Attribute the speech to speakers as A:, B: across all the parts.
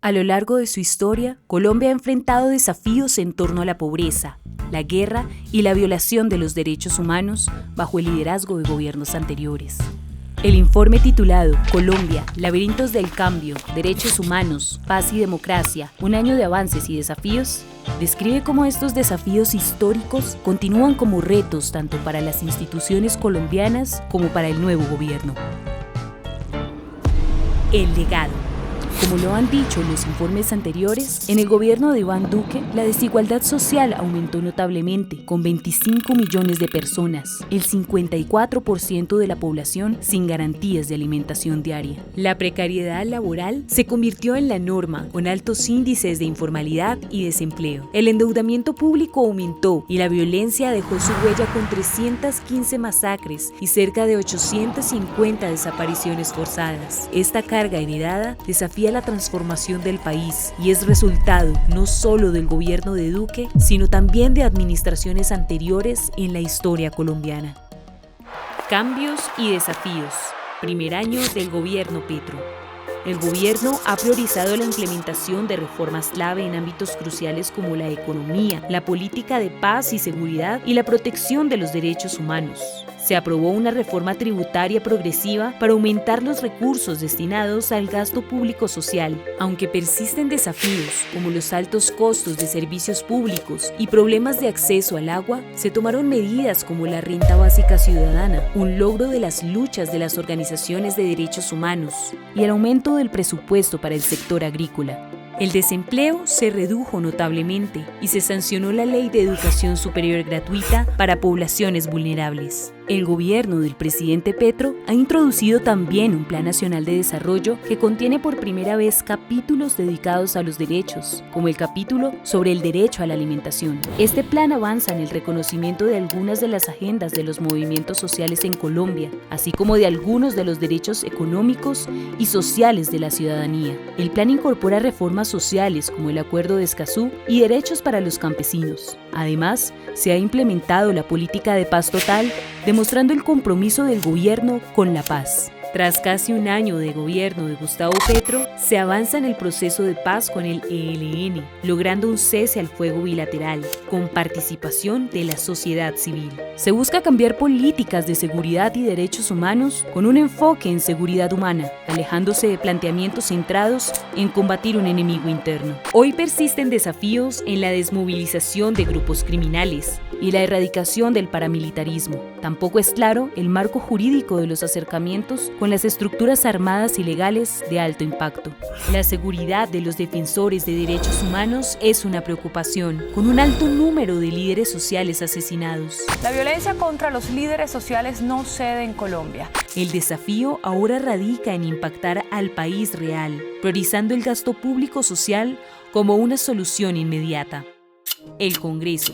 A: A lo largo de su historia, Colombia ha enfrentado desafíos en torno a la pobreza, la guerra y la violación de los derechos humanos bajo el liderazgo de gobiernos anteriores. El informe titulado Colombia, laberintos del cambio, derechos humanos, paz y democracia, un año de avances y desafíos, describe cómo estos desafíos históricos continúan como retos tanto para las instituciones colombianas como para el nuevo gobierno. El legado. Como lo han dicho en los informes anteriores, en el gobierno de Iván Duque, la desigualdad social aumentó notablemente, con 25 millones de personas, el 54% de la población sin garantías de alimentación diaria. La precariedad laboral se convirtió en la norma, con altos índices de informalidad y desempleo. El endeudamiento público aumentó y la violencia dejó su huella con 315 masacres y cerca de 850 desapariciones forzadas. Esta carga heredada desafía la transformación del país y es resultado no solo del gobierno de Duque, sino también de administraciones anteriores en la historia colombiana. Cambios y desafíos. Primer año del gobierno Petro. El gobierno ha priorizado la implementación de reformas clave en ámbitos cruciales como la economía, la política de paz y seguridad y la protección de los derechos humanos. Se aprobó una reforma tributaria progresiva para aumentar los recursos destinados al gasto público social. Aunque persisten desafíos como los altos costos de servicios públicos y problemas de acceso al agua, se tomaron medidas como la renta básica ciudadana, un logro de las luchas de las organizaciones de derechos humanos, y el aumento del presupuesto para el sector agrícola. El desempleo se redujo notablemente y se sancionó la Ley de Educación Superior Gratuita para poblaciones vulnerables. El gobierno del presidente Petro ha introducido también un Plan Nacional de Desarrollo que contiene por primera vez capítulos dedicados a los derechos, como el capítulo sobre el derecho a la alimentación. Este plan avanza en el reconocimiento de algunas de las agendas de los movimientos sociales en Colombia, así como de algunos de los derechos económicos y sociales de la ciudadanía. El plan incorpora reformas sociales como el Acuerdo de Escazú y derechos para los campesinos. Además, se ha implementado la política de paz total, demostrando el compromiso del gobierno con la paz. Tras casi un año de gobierno de Gustavo Petro, se avanza en el proceso de paz con el ELN, logrando un cese al fuego bilateral, con participación de la sociedad civil. Se busca cambiar políticas de seguridad y derechos humanos con un enfoque en seguridad humana, alejándose de planteamientos centrados en combatir un enemigo interno. Hoy persisten desafíos en la desmovilización de grupos criminales y la erradicación del paramilitarismo. Tampoco es claro el marco jurídico de los acercamientos con las estructuras armadas ilegales de alto impacto. La seguridad de los defensores de derechos humanos es una preocupación, con un alto número de líderes sociales asesinados.
B: La violencia contra los líderes sociales no cede en Colombia.
A: El desafío ahora radica en impactar al país real, priorizando el gasto público social como una solución inmediata. El Congreso.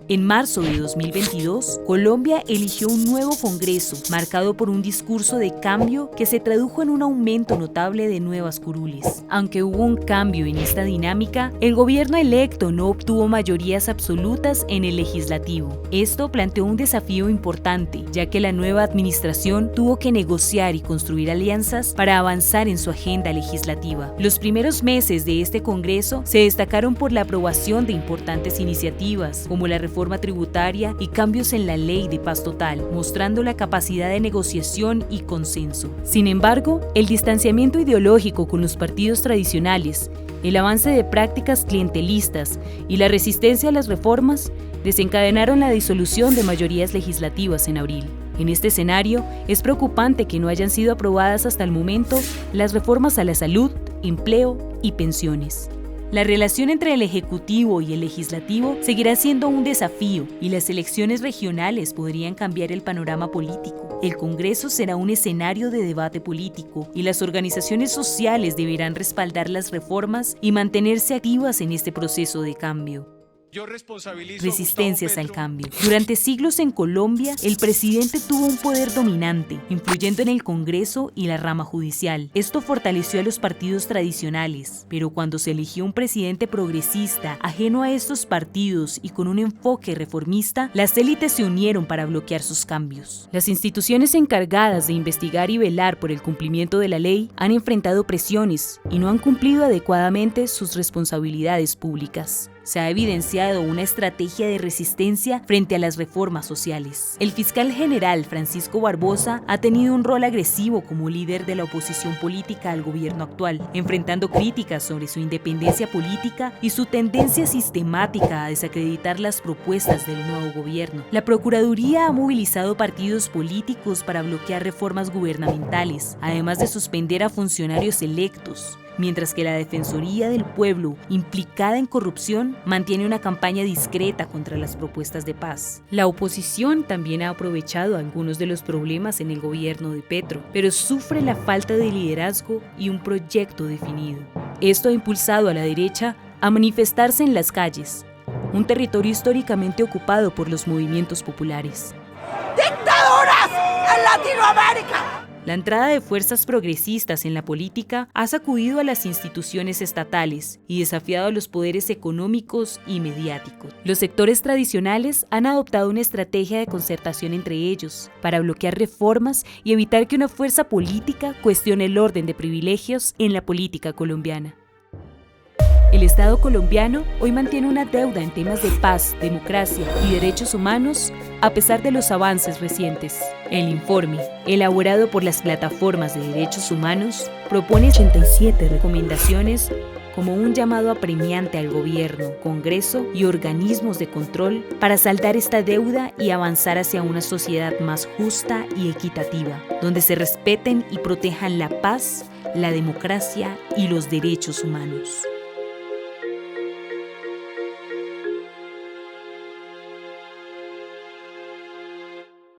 A: En marzo de 2022, Colombia eligió un nuevo Congreso, marcado por un discurso de cambio que se tradujo en un aumento notable de nuevas curules. Aunque hubo un cambio en esta dinámica, el gobierno electo no obtuvo mayorías absolutas en el legislativo. Esto planteó un desafío importante, ya que la nueva administración tuvo que negociar y construir alianzas para avanzar en su agenda legislativa. Los primeros meses de este Congreso se destacaron por la aprobación de importantes iniciativas, como la reforma tributaria y cambios en la Ley de Paz Total, mostrando la capacidad de negociación y consenso. Sin embargo, el distanciamiento ideológico con los partidos tradicionales, el avance de prácticas clientelistas y la resistencia a las reformas desencadenaron la disolución de mayorías legislativas en abril. En este escenario, es preocupante que no hayan sido aprobadas hasta el momento las reformas a la salud, empleo y pensiones. La relación entre el Ejecutivo y el Legislativo seguirá siendo un desafío y las elecciones regionales podrían cambiar el panorama político. El Congreso será un escenario de debate político y las organizaciones sociales deberán respaldar las reformas y mantenerse activas en este proceso de cambio.
C: Yo responsabilizo
A: Resistencias al cambio. Durante siglos en Colombia, el presidente tuvo un poder dominante, influyendo en el Congreso y la rama judicial. Esto fortaleció a los partidos tradicionales, pero cuando se eligió un presidente progresista, ajeno a estos partidos y con un enfoque reformista, las élites se unieron para bloquear sus cambios. Las instituciones encargadas de investigar y velar por el cumplimiento de la ley han enfrentado presiones y no han cumplido adecuadamente sus responsabilidades públicas. Se ha evidenciado una estrategia de resistencia frente a las reformas sociales. El fiscal general Francisco Barbosa ha tenido un rol agresivo como líder de la oposición política al gobierno actual, enfrentando críticas sobre su independencia política y su tendencia sistemática a desacreditar las propuestas del nuevo gobierno. La Procuraduría ha movilizado partidos políticos para bloquear reformas gubernamentales, además de suspender a funcionarios electos, mientras que la Defensoría del Pueblo, implicada en corrupción, mantiene una campaña discreta contra las propuestas de paz. La oposición también ha aprovechado algunos de los problemas en el gobierno de Petro, pero sufre la falta de liderazgo y un proyecto definido. Esto ha impulsado a la derecha a manifestarse en las calles, un territorio históricamente ocupado por los movimientos populares.
D: ¡Dictaduras en Latinoamérica!
A: La entrada de fuerzas progresistas en la política ha sacudido a las instituciones estatales y desafiado a los poderes económicos y mediáticos. Los sectores tradicionales han adoptado una estrategia de concertación entre ellos para bloquear reformas y evitar que una fuerza política cuestione el orden de privilegios en la política colombiana. El Estado colombiano hoy mantiene una deuda en temas de paz, democracia y derechos humanos a pesar de los avances recientes. El informe, elaborado por las plataformas de derechos humanos, propone 87 recomendaciones como un llamado apremiante al gobierno, Congreso y organismos de control para saldar esta deuda y avanzar hacia una sociedad más justa y equitativa, donde se respeten y protejan la paz, la democracia y los derechos humanos.